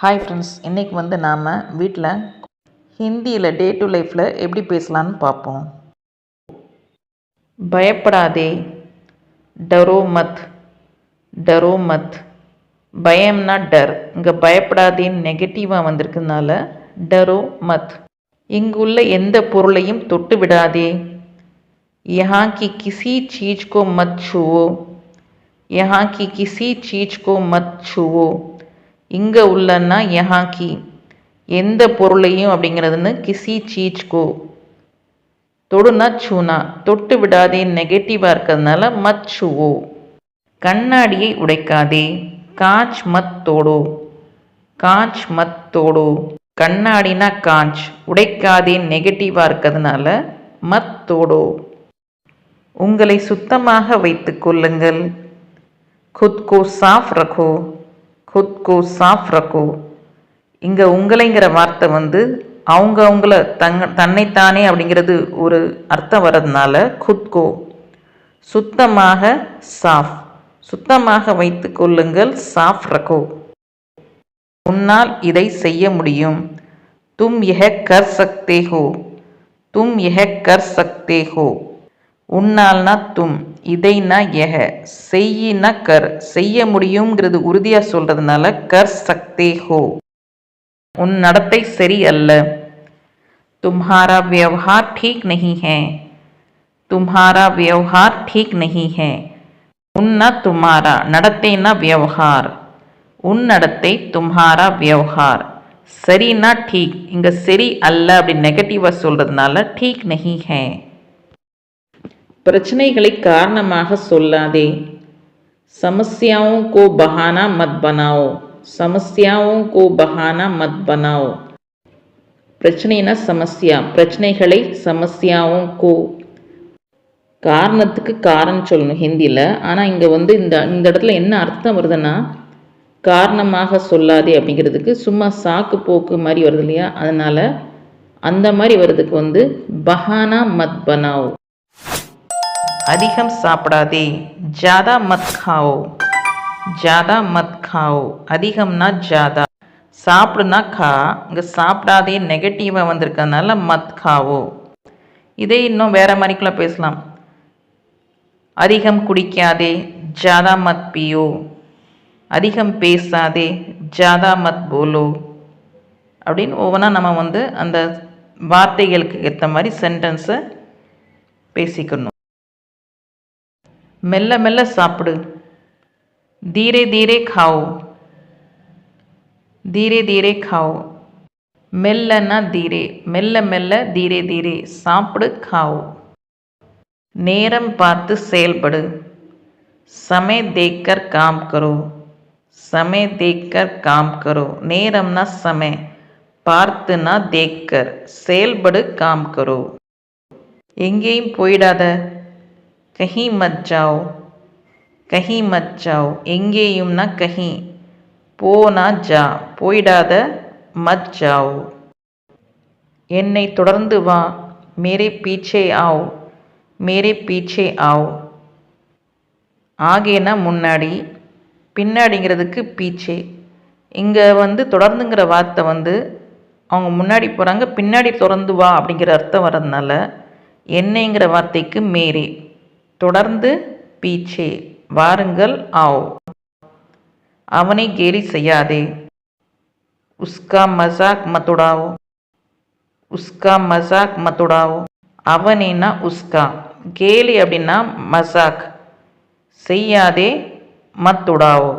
Hi friends, இன்றைக்கி நாம் வீட்டில் ஹிந்தியில் டே டு லைஃப்பில் எப்படி பேசலான்னு பார்ப்போம். பயப்படாதே, டரோ மத். டரோ மத். பயம்னா டர். இங்கே பயப்படாதேன்னு நெகட்டிவாக வந்திருக்கிறதுனால டரோ மத். இங்குள்ள எந்த பொருளையும் தொட்டு விடாதே. யஹா கி கிசி சீஜ் கோ மத் छुओ. யஹா கி கிசி சீஜ் கோ மத் छुओ. இங்கே உள்ளன்னா யஹா கி எந்த பொருளையும் அப்படிங்கிறதுன்னு கிசி சீஜ்கோ. தொடுனா சூனா, தொட்டு விடாதே நெகட்டிவாக இருக்கிறதுனால மத் छुओ. கண்ணாடியை உடைக்காதே. காஞ்ச் மத் தோடோ. காஞ்ச் மத் தோடோ. கண்ணாடினா காஞ்ச், உடைக்காதே நெகட்டிவாக இருக்கிறதுனால மத் தோடோ. உங்களை சுத்தமாக வைத்துக் கொள்ளுங்கள். खुद को साफ रखो. खुद को साफ रखो. இங்கே உங்களைங்கிற வார்த்தை அவங்கள தன்னைத்தானே அப்படிங்கிறது ஒரு அர்த்தம் வர்றதுனால खुद சுத்தமாக சாஃப், சுத்தமாக வைத்து கொள்ளுங்கள். சாஃப் ரக்கோ. உன்னால் இதை செய்ய முடியும். தும் யஹ கர் சக்தே ஹோ. தும் யஹ கர் சக்தே ஹோ. உன்னால்னா தும், இதைனா யஹ, செய்யினா கர், செய்ய முடியுங்கிறது உறுதியாக சொல்கிறதுனால கர் சக்தே ஹோ. உன் நடத்தை சரி அல்ல. தும்ஹாரா வியவஹார் ठीक नहीं है. தும்ஹாரா வியவஹார் ठीक नहीं है. உன்னா தும்ஹாரா, நடத்தைனா வியவஹார். உன் நடத்தை தும்ஹாரா வியவஹார். சரினா ठीक, இங்கே சரி அல்ல அப்படி நெகட்டிவாக சொல்கிறதுனால ठीक नहीं है. பிரச்சனைகளை காரணமாக சொல்லாதே. समस्याओं को बहाना मत बनाओ. समस्याओं को बहाना मत बनाओ. பிரச்சனைனா சமஸ்யா, பிரச்சனைகளை சமஸ்யாவும் கோ, காரணத்துக்கு காரணம் சொல்லணும் ஹிந்தியில். ஆனால் இங்கே இந்த இடத்துல என்ன அர்த்தம் வருதுன்னா, காரணமாக சொல்லாதே அப்படிங்கிறதுக்கு சும்மா சாக்கு போக்கு மாதிரி வருது இல்லையா, அதனால் அந்த மாதிரி வர்றதுக்கு பஹானா மத் பனாவோ. அதிகம் சாப்பிடாதே. ஜாதா மத் खाओ. ஜாதா மத் खाओ. அதிகம்னா ஜாதா, சாப்பிடுனா கா. இங்கே சாப்பிடாதே நெகட்டிவாக வந்திருக்கிறதுனால மத் खाओ. இதே இன்னும் வேறு மாதிரிக்குள்ள பேசலாம். அதிகம் குடிக்காதே. ஜாதா மத் பியோ. அதிகம் பேசாதே. ஜாதா மத் போலோ. அப்படின்னு ஒவ்வொன்றா நம்ம அந்த வார்த்தைகளுக்கு ஏற்ற மாதிரி சென்டென்ஸை பேசிக்கணும். மெல்ல மெல்ல சாப்பிடு. धीरे धीरे खाओ. धीरे धीरे खाओ. மெல்லனா धीरे, மெல்ல மெல்ல धीरे धीरे சாப்பிடு खाओ. நேரம் பார்த்து செயல்படு. समय देखकर काम करो. समय देखकर काम करो. நேரம்னா समय, பார்த்துனா देखकर, செயல்படு काम करो. எங்கேயும் போயிடாத. कहीं मत जाओ. कहीं मत जाओ. எங்கேயும்னா कहीं, போனா ஜா, போயிடாத मत जाओ. என்னை தொடர்ந்து வா. मेरे पीछे आओ. मेरे पीछे आओ. ஆகேனா முன்னாடி, பின்னாடிங்கிறதுக்கு பீச்சே. இங்கே தொடர்ந்துங்கிற வார்த்தை அவங்க முன்னாடி போகிறாங்க, பின்னாடி தொடர்ந்து வா அப்படிங்கிற அர்த்தம் வர்றதுனால என்னைங்கிற வார்த்தைக்கு மேரே, தொடர்ந்து பீச்சே, வாருங்கள் ஆவ். அவனை கேலி செய்யாதே. உஸ்கா மசாக் மத்துடாவோ. உஸ்கா மசாக் மத்துடாவோ. அவனேனா உஸ்கா, கேலி அப்படின்னா மசாக், செய்யாதே மத்துடாவோ.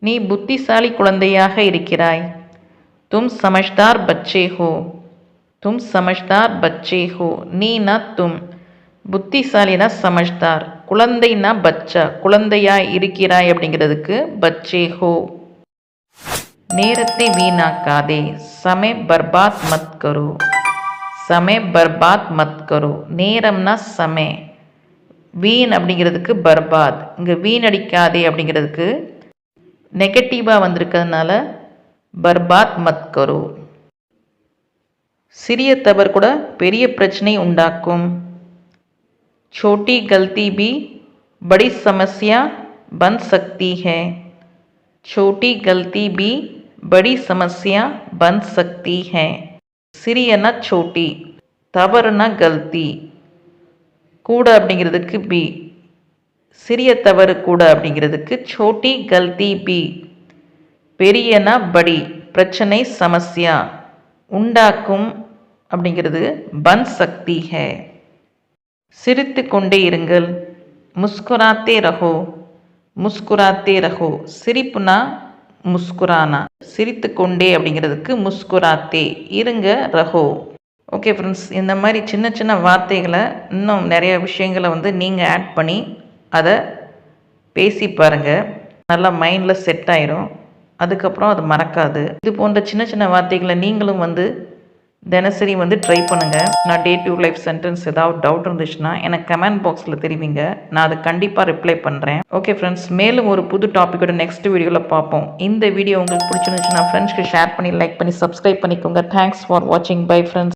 நீ புத்திசாலி குழந்தையாக இருக்கிறாய். தும் சமஜ்தார் பச்சே ஹோ. தும் சமஜ்தார் பச்சே ஹோ. நீனா தும், புத்திசாலினா சமஜ்தார், குழந்தைனா பச்சா, குழந்தையா இருக்கிறாய் அப்படிங்கிறதுக்கு பச்சே ஹோ. நேரத்தை வீணாக்காதே. சமய பர்பாத் மத் கரோ. சமய பர்பாத் மத் கரோ. நேரம்னா சமய, வீண் அப்படிங்கிறதுக்கு பர்பாத். இங்கே வீணடிக்காதே அப்படிங்கிறதுக்கு நெகட்டிவாக வந்திருக்கிறதுனால பர்பாத் மத் கரோ. சிறிய தவறு கூட பெரிய பிரச்சனை உண்டாக்கும். छोटी गलती भी बड़ी समस्या बन सकती है. छोटी गलती भी बड़ी समस्या बन सकती है. சிறிய ந छोटी, தவறு ந गलती. கூட அப்படிங்கிறதுக்கு பி, சிறிய தவறு கூட அப்படிங்கிறதுக்கு छोटी गलती பி. பெரிய ந बड़ी, பிரச்சனை சமஸ்யா. உண்டாக்கும் அப்படிங்கிறது பன் சக்தி है. சிரித்து கொண்டே இருங்கள். முஸ்குராத்தே ரஹோ, முஸ்குராத்தே ரஹோ. சிரிப்புனா முஸ்குரானா, சிரித்து கொண்டே அப்படிங்கிறதுக்கு முஸ்குராத்தே, இருங்க ரஹோ. ஓகே ஃப்ரெண்ட்ஸ், இந்த மாதிரி சின்ன சின்ன வார்த்தைகளை இன்னும் நிறைய விஷயங்களை நீங்கள் ஆட் பண்ணி அதை பேசி பாருங்கள். நல்லா மைண்டில் செட் ஆயிரும். அதுக்கப்புறம் அது மறக்காது. இது போன்ற சின்ன சின்ன வார்த்தைகளை நீங்களும் தினசரி ட்ரை பண்ணுங்கள். நான் டே டு லைஃப் சென்டென்ஸ் ஏதாவது டவுட் இருந்துச்சுன்னா எனக்கு கமெண்ட் பாக்ஸில் தெரிவிங்க. நான் அதை கண்டிப்பாக ரிப்ளை பண்ணுறேன். ஓகே ஃப்ரெண்ட்ஸ், மேலும் ஒரு புது டாப்பிக்கோட நெக்ஸ்ட் வீடியோவில் பார்ப்போம். இந்த வீடியோ உங்களுக்கு பிடிச்சிருந்துச்சுன்னா ஃப்ரெண்ட்ஸ்க்கு ஷேர் பண்ணி லைக் பண்ணி சப்ஸ்கிரைப் பண்ணிக்கோங்க. தேங்க்ஸ் ஃபார் வாட்சிங். Bye friends.